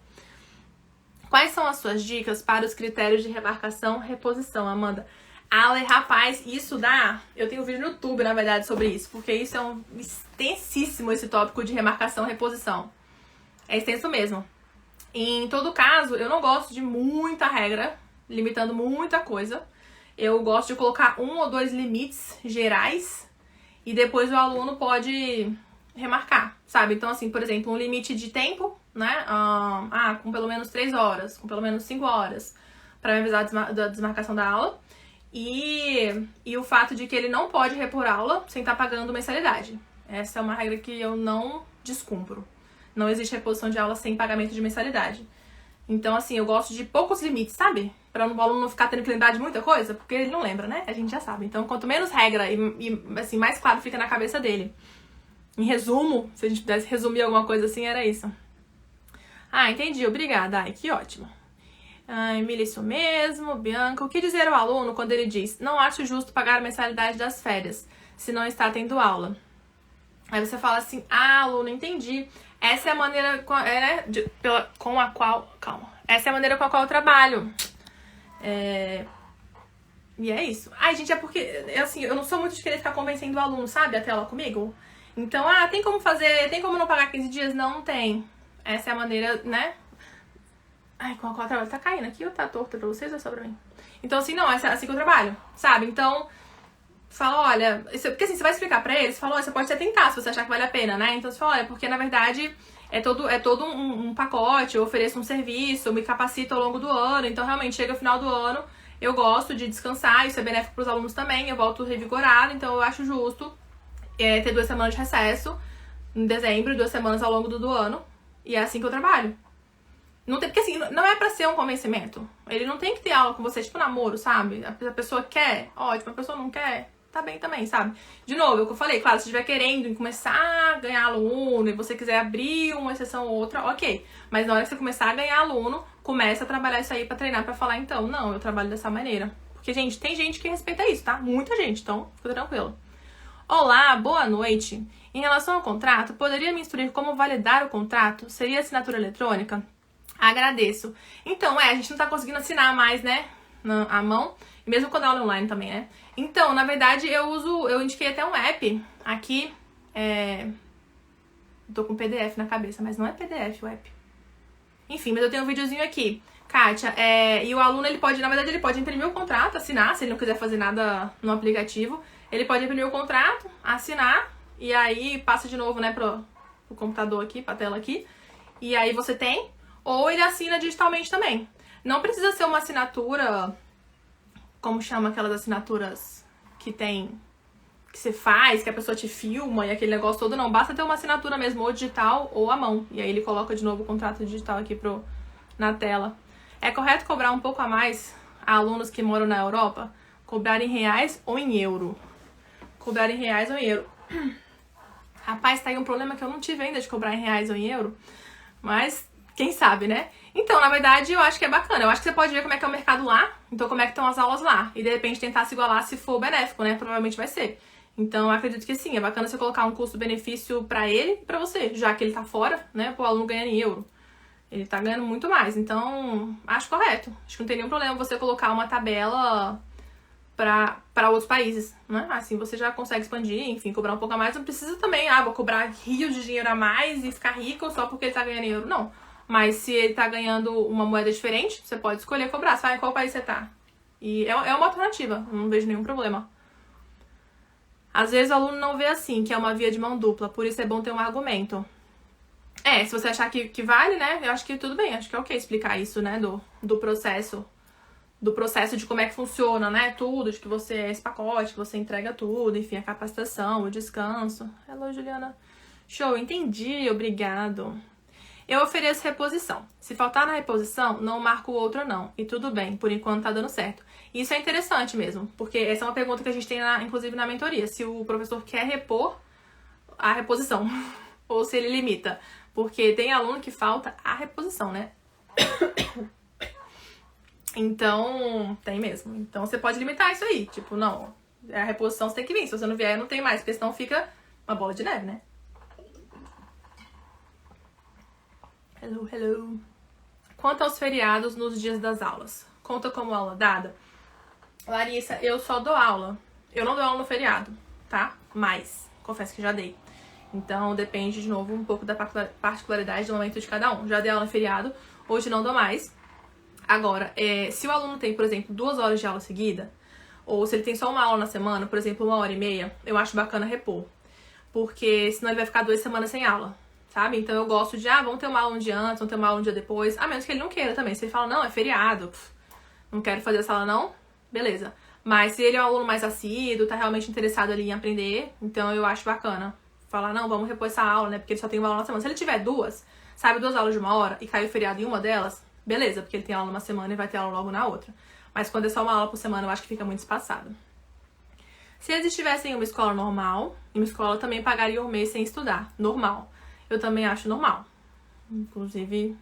Quais são as suas dicas para os critérios de remarcação e reposição, Amanda? Rapaz, isso dá... Eu tenho um vídeo no YouTube, na verdade, sobre isso, porque isso é um extensíssimo, esse tópico de remarcação e reposição. É extenso mesmo. Em todo caso, eu não gosto de muita regra, limitando muita coisa. Eu gosto de colocar 1 ou 2 limites gerais e depois o aluno pode remarcar, sabe? Então, assim, por exemplo, um limite de tempo, né? Com pelo menos 3 horas, com pelo menos 5 horas, para me avisar da desmarcação da aula. E o fato de que ele não pode repor aula sem estar pagando mensalidade. Essa é uma regra que eu não descumpro. Não existe reposição de aula sem pagamento de mensalidade. Então, assim, eu gosto de poucos limites, sabe? Para o aluno não ficar tendo que lembrar de muita coisa, porque ele não lembra, né? A gente já sabe. Então, quanto menos regra e assim, mais claro fica na cabeça dele. Em resumo, se a gente pudesse resumir alguma coisa assim, era isso. Entendi. Obrigada. Que ótimo. Emília, isso mesmo. Bianca, o que dizer ao aluno quando ele diz não acho justo pagar a mensalidade das férias, se não está tendo aula? Aí você fala assim, aluno, entendi. Essa é a maneira com a qual... Calma. Essa é a maneira com a qual eu trabalho. E é isso. Ai, gente, é porque, assim, eu não sou muito de querer ficar convencendo o aluno, sabe, a tela comigo. Então, tem como fazer, tem como não pagar 15 dias? Não, não tem. Essa é a maneira, né? Ai, com a qual eu trabalho. Tá caindo aqui ou tá torta pra vocês ou é só pra mim? Então, assim, não, essa é assim que eu trabalho, sabe? Então, fala, olha, porque assim, você vai explicar pra eles, fala, olha, você pode até tentar se você achar que vale a pena, né? Então você fala, olha, porque na verdade é todo um pacote, eu ofereço um serviço, eu me capacito ao longo do ano, então realmente chega o final do ano, eu gosto de descansar, isso é benéfico pros alunos também, eu volto revigorado, então eu acho justo ter 2 semanas de recesso em dezembro e 2 semanas ao longo do ano, e é assim que eu trabalho. Não tem, porque assim, não é pra ser um convencimento. Ele não tem que ter aula com você, tipo namoro, sabe? A pessoa quer, ótimo, a pessoa não quer, tá bem também, sabe? De novo, é o que eu falei, claro, se estiver querendo começar a ganhar aluno e você quiser abrir uma exceção ou outra, ok. Mas na hora que você começar a ganhar aluno, começa a trabalhar isso aí pra treinar, pra falar, então, não, eu trabalho dessa maneira. Porque, gente, tem gente que respeita isso, tá? Muita gente, então fica tranquilo. Olá, boa noite. Em relação ao contrato, poderia me instruir como validar o contrato? Seria assinatura eletrônica? Agradeço. Então, a gente não tá conseguindo assinar mais, né, à mão, e mesmo quando é aula online também, né? Então, na verdade, eu indiquei até um app aqui, tô com PDF na cabeça, mas não é PDF o app. Enfim, mas eu tenho um videozinho aqui. Kátia, e o aluno, ele pode imprimir o contrato, assinar, se ele não quiser fazer nada no aplicativo, ele pode imprimir o contrato, assinar, e aí passa de novo, né, pro computador aqui, pra tela aqui, e aí você tem. Ou ele assina digitalmente também. Não precisa ser uma assinatura, como chama aquelas assinaturas que você faz, que a pessoa te filma e aquele negócio todo, não. Basta ter uma assinatura mesmo, ou digital ou à mão. E aí ele coloca de novo o contrato digital aqui na tela. É correto cobrar um pouco a mais a alunos que moram na Europa? Cobrar em reais ou em euro? Cobrar em reais ou em euro. Rapaz, tá aí um problema que eu não tive ainda de cobrar em reais ou em euro. Mas quem sabe, né? Então, na verdade, eu acho que é bacana. Eu acho que você pode ver como é que é o mercado lá, então como é que estão as aulas lá. E, de repente, tentar se igualar se for benéfico, né? Provavelmente vai ser. Então, eu acredito que sim, é bacana você colocar um custo-benefício pra ele e pra você, já que ele tá fora, né? O aluno ganhando em euro. Ele tá ganhando muito mais. Então, acho correto. Acho que não tem nenhum problema você colocar uma tabela pra outros países, né? Assim você já consegue expandir, enfim, cobrar um pouco a mais. Não precisa também, vou cobrar rios de dinheiro a mais e ficar rico só porque ele tá ganhando em euro. Não. Mas se ele tá ganhando uma moeda diferente, você pode escolher cobrar. Você vai em qual país você tá. E é uma alternativa, não vejo nenhum problema. Às vezes o aluno não vê assim, que é uma via de mão dupla, por isso é bom ter um argumento. Se você achar que vale, né, eu acho que tudo bem, acho que é ok explicar isso, né, do processo de como é que funciona, né, tudo, de que você é esse pacote, que você entrega tudo, enfim, a capacitação, o descanso. Hello, Juliana. Show, entendi, obrigado. Eu ofereço reposição. Se faltar na reposição, não marco o outro não. E tudo bem, por enquanto tá dando certo. Isso é interessante mesmo, porque essa é uma pergunta que a gente tem, inclusive, na mentoria. Se o professor quer repor a reposição, ou se ele limita. Porque tem aluno que falta a reposição, né? Então, tem mesmo. Então, você pode limitar isso aí. Tipo, não, a reposição você tem que vir. Se você não vier, não tem mais, porque senão fica uma bola de neve, né? Hello, hello. Quanto aos feriados nos dias das aulas? Conta como aula dada? Larissa, eu só dou aula. Eu não dou aula no feriado, tá? Mas, confesso que já dei. Então, depende, de novo, um pouco da particularidade do momento de cada um. Já dei aula no feriado, hoje não dou mais. Agora, se o aluno tem, por exemplo, 2 horas de aula seguida, ou se ele tem só uma aula na semana, por exemplo, 1h30, eu acho bacana repor. Porque senão ele vai ficar 2 semanas sem aula, sabe? Então eu gosto de, vamos ter uma aula um dia antes, vamos ter uma aula um dia depois. A menos que ele não queira também. Se ele fala, não, é feriado, não quero fazer essa aula não, beleza. Mas se ele é um aluno mais assíduo, tá realmente interessado ali em aprender, então eu acho bacana falar, não, vamos repor essa aula, né? Porque ele só tem uma aula na semana. Se ele tiver 2, sabe, 2 aulas de 1 hora e cai o feriado em uma delas, beleza, porque ele tem aula numa semana e vai ter aula logo na outra. Mas quando é só uma aula por semana, eu acho que fica muito espaçado. Se eles estivessem em uma escola normal, em uma escola também pagaria um mês sem estudar. Normal. Eu também acho normal. Inclusive,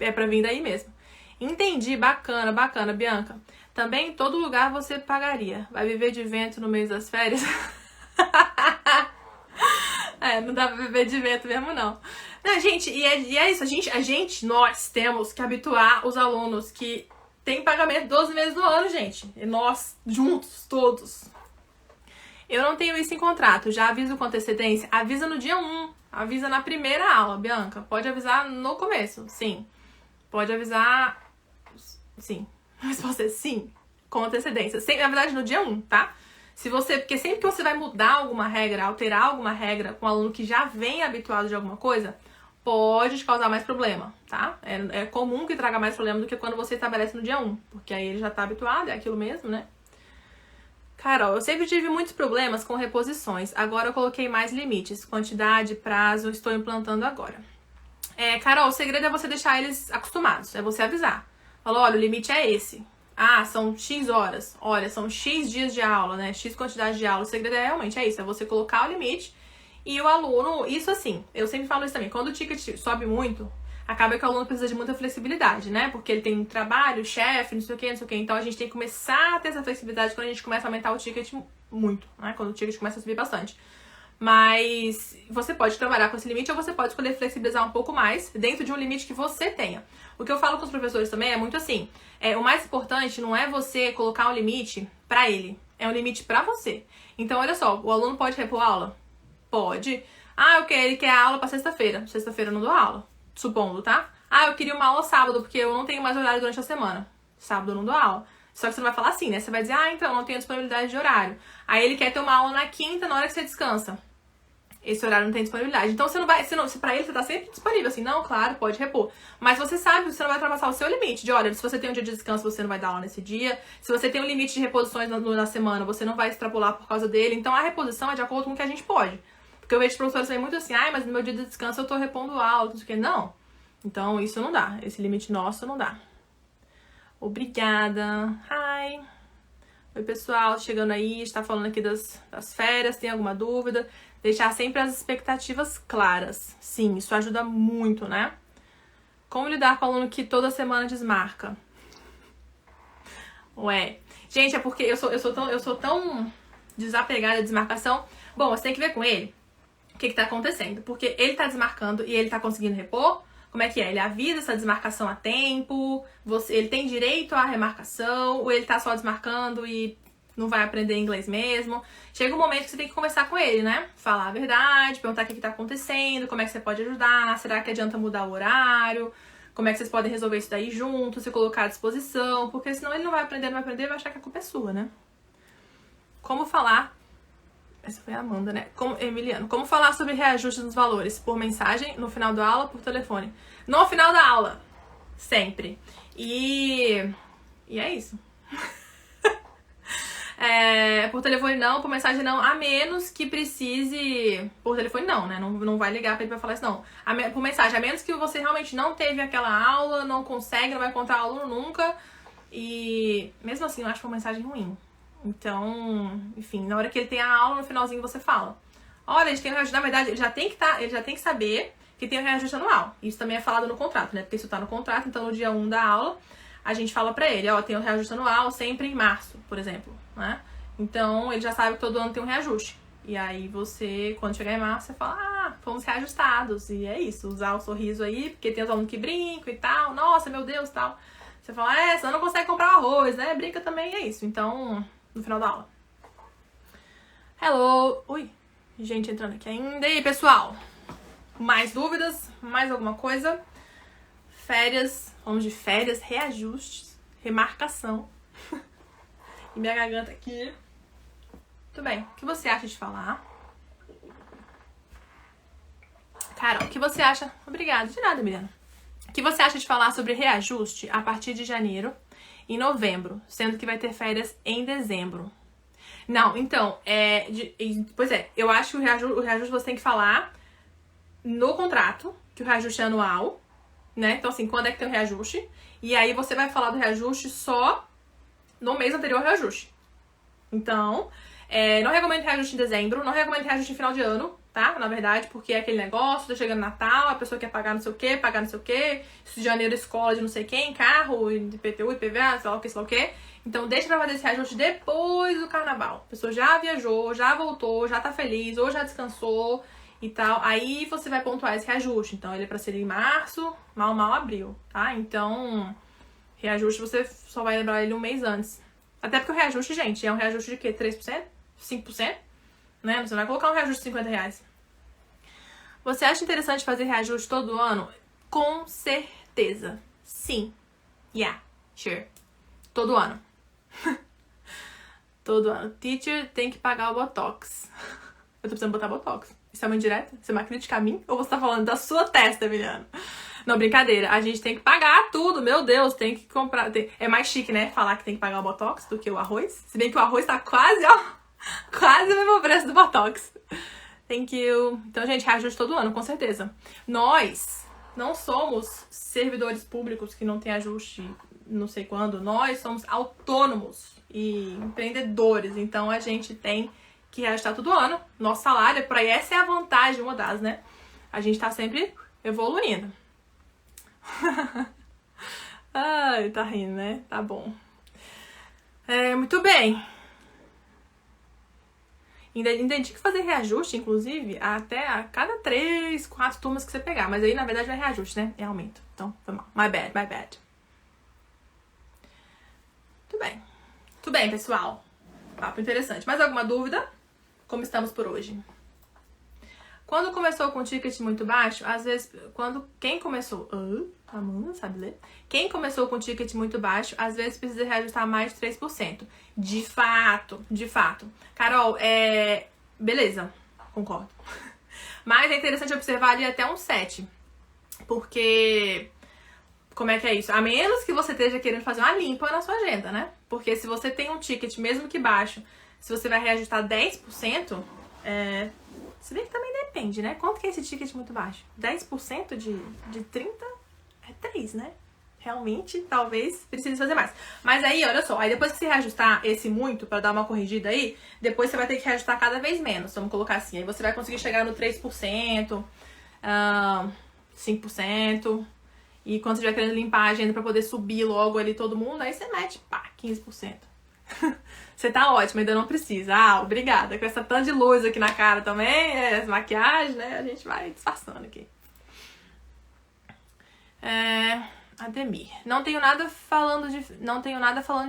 é pra vir daí mesmo. Entendi, bacana, bacana, Bianca. Também em todo lugar você pagaria. Vai viver de vento no mês das férias? Não dá pra viver de vento mesmo, não. Não, gente, e é isso. Nós temos que habituar os alunos que tem pagamento 12 meses do ano, gente. E nós, juntos, todos. Eu não tenho isso em contrato. Já aviso com antecedência. Avisa no dia 1. Avisa na primeira aula, Bianca. Pode avisar no começo, sim. Pode avisar... Sim. A resposta é sim. Com antecedência. Na verdade, no dia 1, tá? Porque sempre que você vai mudar alguma regra, alterar alguma regra com um aluno que já vem habituado de alguma coisa, pode te causar mais problema, tá? É comum que traga mais problema do que quando você estabelece no dia 1, porque aí ele já tá habituado, é aquilo mesmo, né? Carol, eu sempre tive muitos problemas com reposições, agora eu coloquei mais limites, quantidade, prazo, estou implantando agora. Carol, o segredo é você deixar eles acostumados, é você avisar. Falou, olha, o limite é esse. Ah, são X horas. Olha, são X dias de aula, né? X quantidade de aula. O segredo realmente é isso, é você colocar o limite e o aluno... Isso assim, eu sempre falo isso também. Quando o ticket sobe muito, acaba que o aluno precisa de muita flexibilidade, né? Porque ele tem trabalho, chefe, não sei o que. Então a gente tem que começar a ter essa flexibilidade quando a gente começa a aumentar o ticket muito, né? Quando o ticket começa a subir bastante. Mas você pode trabalhar com esse limite ou você pode escolher flexibilizar um pouco mais dentro de um limite que você tenha. O que eu falo com os professores também é muito assim, o mais importante não é você colocar um limite pra ele, é um limite pra você. Então, olha só, o aluno pode repor aula? Pode. Ah, ele quer aula pra sexta-feira. Sexta-feira eu não dou aula, supondo, tá? Ah, eu queria uma aula sábado, porque eu não tenho mais horário durante a semana. Sábado eu não dou aula. Só que você não vai falar assim, né? Você vai dizer, então, não tenho disponibilidade de horário. Aí ele quer ter uma aula na quinta, na hora que você descansa. Esse horário não tem disponibilidade. Então você não vai. Se pra ele você tá sempre disponível, assim, não, claro, pode repor. Mas você sabe que você não vai ultrapassar o seu limite. De olha, se você tem um dia de descanso, você não vai dar aula nesse dia. Se você tem um limite de reposições na semana, você não vai extrapolar por causa dele. Então a reposição é de acordo com o que a gente pode. Porque eu vejo professores também muito assim, mas no meu dia de descanso eu tô repondo aula, não sei o que. Não. Então isso não dá. Esse limite nosso não dá. Obrigada. Hi. Oi, pessoal, chegando aí, está falando aqui das férias, tem alguma dúvida? Deixar sempre as expectativas claras. Sim, isso ajuda muito, né? Como lidar com o aluno que toda semana desmarca? Gente, é porque eu sou tão desapegada à desmarcação. Bom, você tem que ver com ele o que tá acontecendo. Porque ele tá desmarcando e ele tá conseguindo repor. Como é que é? Ele avisa essa desmarcação a tempo? Ele tem direito à remarcação? Ou ele tá só desmarcando e não vai aprender inglês mesmo? Chega um momento que você tem que conversar com ele, né? Falar a verdade, perguntar o que tá acontecendo, como é que você pode ajudar, será que adianta mudar o horário? Como é que vocês podem resolver isso daí juntos, se colocar à disposição? Porque senão ele não vai aprender, vai achar que a culpa é sua, né? Como falar... Essa foi a Amanda, né? Emiliano, como falar sobre reajuste nos valores? Por mensagem, no final da aula, por telefone? No final da aula. Sempre. E é isso. Por telefone não, por mensagem não, a menos que precise... Por telefone não, né? Não vai ligar pra ele pra falar isso, não. Por mensagem, a menos que você realmente não teve aquela aula, não consegue, não vai encontrar aluno nunca. E mesmo assim, eu acho uma mensagem ruim. Então, enfim, na hora que ele tem a aula, no finalzinho você fala. Olha, a gente tem um reajuste, na verdade, ele já tem que saber que tem um reajuste anual. Isso também é falado no contrato, né? Porque isso tá no contrato, então no dia 1 da aula, a gente fala pra ele, tem um reajuste anual sempre em março, por exemplo, né? Então, ele já sabe que todo ano tem um reajuste. E aí você, quando chegar em março, você fala, fomos reajustados. E é isso, usar o sorriso aí, porque tem os alunos que brincam e tal. Nossa, meu Deus, tal. Você fala, você não consegue comprar arroz, né? Brinca também, é isso. Então, no final da aula. Hello! Ui, gente entrando aqui ainda. E aí, pessoal? Mais dúvidas? Mais alguma coisa? Férias, vamos de férias, reajustes, remarcação. E minha garganta aqui. Muito bem, o que você acha de falar? Carol, o que você acha? Obrigada, de nada, Emiliano. O que você acha de falar sobre reajuste a partir de janeiro e novembro, sendo que vai ter férias em dezembro? Não, então, eu acho que o reajuste você tem que falar no contrato, que o reajuste é anual, né? Então, assim, quando é que tem o reajuste? E aí você vai falar do reajuste só no mês anterior ao reajuste. Então, não recomendo reajuste em dezembro, não recomendo reajuste em final de ano, tá? Na verdade, porque é aquele negócio, tá chegando Natal, a pessoa quer pagar não sei o quê, pagar não sei o quê, de janeiro escola de não sei quem, carro, IPTU, IPVA, sei lá o que. Então, deixa pra fazer esse reajuste depois do carnaval. A pessoa já viajou, já voltou, já tá feliz, ou já descansou, e tal. Aí você vai pontuar esse reajuste. Então, ele é pra ser em março, mal abril, tá? Então, reajuste você só vai lembrar ele um mês antes. Até porque o reajuste, gente, é um reajuste de quê? 3%? 5%? Né? Você não vai colocar um reajuste de R$50. Você acha interessante fazer reajuste todo ano? Com certeza. Sim. Yeah. Sure. Todo ano. Todo ano. Teacher tem que pagar o Botox. Eu tô precisando botar Botox. Isso é uma indireta? Você é uma crítica a mim? Ou você tá falando da sua testa, Emiliano? Não, brincadeira. A gente tem que pagar tudo. Meu Deus, tem que comprar. É mais chique, né? Falar que tem que pagar o Botox do que o arroz. Se bem que o arroz tá quase, ó. Quase o mesmo preço do Botox. Thank you. Então, gente, reajuste todo ano, com certeza. Nós não somos servidores públicos que não tem ajuste não sei quando. Nós somos autônomos e empreendedores. Então, a gente tem que reajustar todo ano. Nosso salário, por aí, essa é a vantagem, uma das, né? A gente tá sempre evoluindo. Ai, tá rindo, né? Tá bom. Muito bem. Ainda tem que fazer reajuste, inclusive, até a cada 3, 4 turmas que você pegar. Mas aí, na verdade, não é reajuste, né? É aumento. Então, foi mal. My bad. Muito bem. Muito bem, pessoal. Papo interessante. Mais alguma dúvida? Como estamos por hoje? Quando começou com ticket muito baixo, às vezes, quem começou... Amanda, sabe ler? Quem começou com ticket muito baixo, às vezes precisa reajustar mais de 3%. De fato. Carol, beleza, concordo. Mas é interessante observar ali até um 7. Porque... Como é que é isso? A menos que você esteja querendo fazer uma limpa na sua agenda, né? Porque se você tem um ticket, mesmo que baixo, se você vai reajustar 10%, se bem que também depende, né? Quanto que é esse ticket muito baixo? 10% de 30 é 3, né? Realmente, talvez precise fazer mais. Mas aí, olha só, aí depois que você reajustar esse muito, pra dar uma corrigida aí, depois você vai ter que reajustar cada vez menos, vamos colocar assim. Aí você vai conseguir chegar no 3%, 5%. E quando você estiver querendo limpar a agenda pra poder subir logo ali todo mundo, aí você mete, 15%. Você tá ótimo, ainda não precisa. Obrigada. Com essa tanta de luz aqui na cara também, as maquiagens, né? A gente vai disfarçando aqui. Ademir. Não tenho nada falando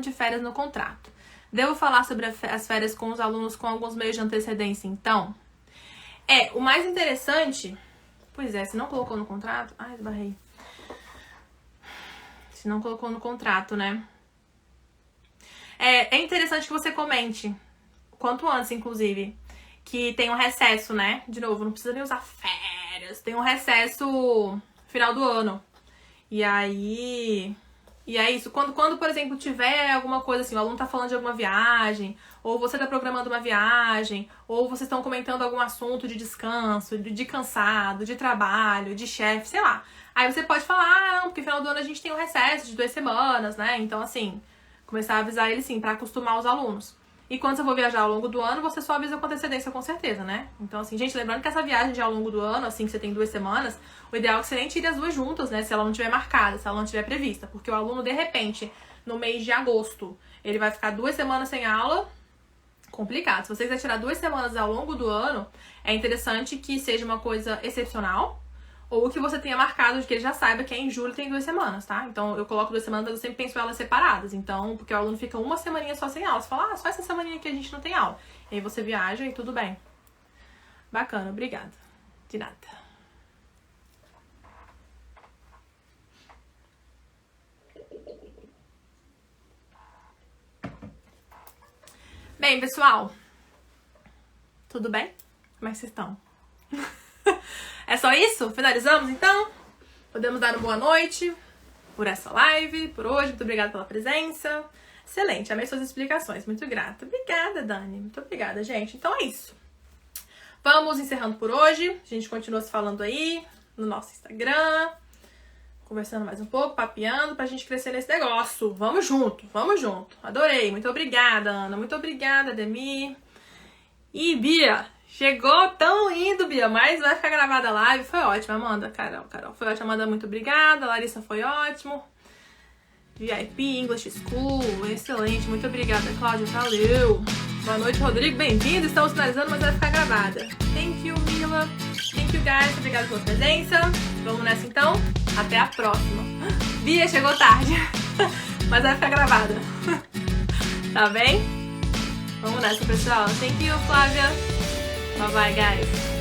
de férias no contrato. Devo falar sobre as férias com os alunos com alguns meses de antecedência, então? O mais interessante... Pois é, se não colocou no contrato... Ai, esbarrei. Se não colocou no contrato, né? É interessante que você comente, quanto antes, inclusive, que tem um recesso, né? De novo, não precisa nem usar férias. Tem um recesso final do ano. E aí... E é isso. Quando, por exemplo, tiver alguma coisa assim, o aluno tá falando de alguma viagem, ou você tá programando uma viagem, ou vocês estão comentando algum assunto de descanso, de cansado, de trabalho, de chefe, sei lá. Aí você pode falar, não, porque final do ano a gente tem um recesso de 2 semanas, né? Então, assim, começar a avisar ele, sim, pra acostumar os alunos. E quando você for viajar ao longo do ano, você só avisa com antecedência, com certeza, né? Então, assim, gente, lembrando que essa viagem de ao longo do ano, assim, que você tem 2 semanas, o ideal é que você nem tire as 2 juntas, né? Se ela não tiver marcada, se ela não tiver prevista. Porque o aluno, de repente, no mês de agosto, ele vai ficar 2 semanas sem aula, complicado. Se você quiser tirar 2 semanas ao longo do ano, é interessante que seja uma coisa excepcional, ou que você tenha marcado de que ele já saiba que em julho tem 2 semanas, tá? Então, eu coloco 2 semanas, mas eu sempre penso elas separadas. Então, porque o aluno fica uma semaninha só sem aula. Você fala, só essa semaninha que a gente não tem aula. E aí você viaja e tudo bem. Bacana, obrigada. De nada. Bem, pessoal. Tudo bem? Como é que vocês estão? É só isso? Finalizamos, então? Podemos dar uma boa noite por essa live, por hoje. Muito obrigada pela presença. Excelente, amei suas explicações. Muito grata. Obrigada, Dani. Muito obrigada, gente. Então é isso. Vamos encerrando por hoje. A gente continua se falando aí no nosso Instagram. Conversando mais um pouco, papeando, pra gente crescer nesse negócio. Vamos junto, vamos junto. Adorei. Muito obrigada, Ana. Muito obrigada, Ademir. E Bia, chegou tão lindo, Bia, mas vai ficar gravada a live. Foi ótimo, Amanda. Carol. Foi ótimo, Amanda. Muito obrigada. Larissa, foi ótimo. VIP, English School, excelente. Muito obrigada, Cláudia. Valeu. Boa noite, Rodrigo. Bem-vindo. Estamos finalizando, mas vai ficar gravada. Thank you, Mila. Thank you, guys. Obrigada pela presença. Vamos nessa, então. Até a próxima. Bia, chegou tarde. Mas vai ficar gravada. Tá bem? Vamos nessa, pessoal. Thank you, Flávia. Bye, bye, guys.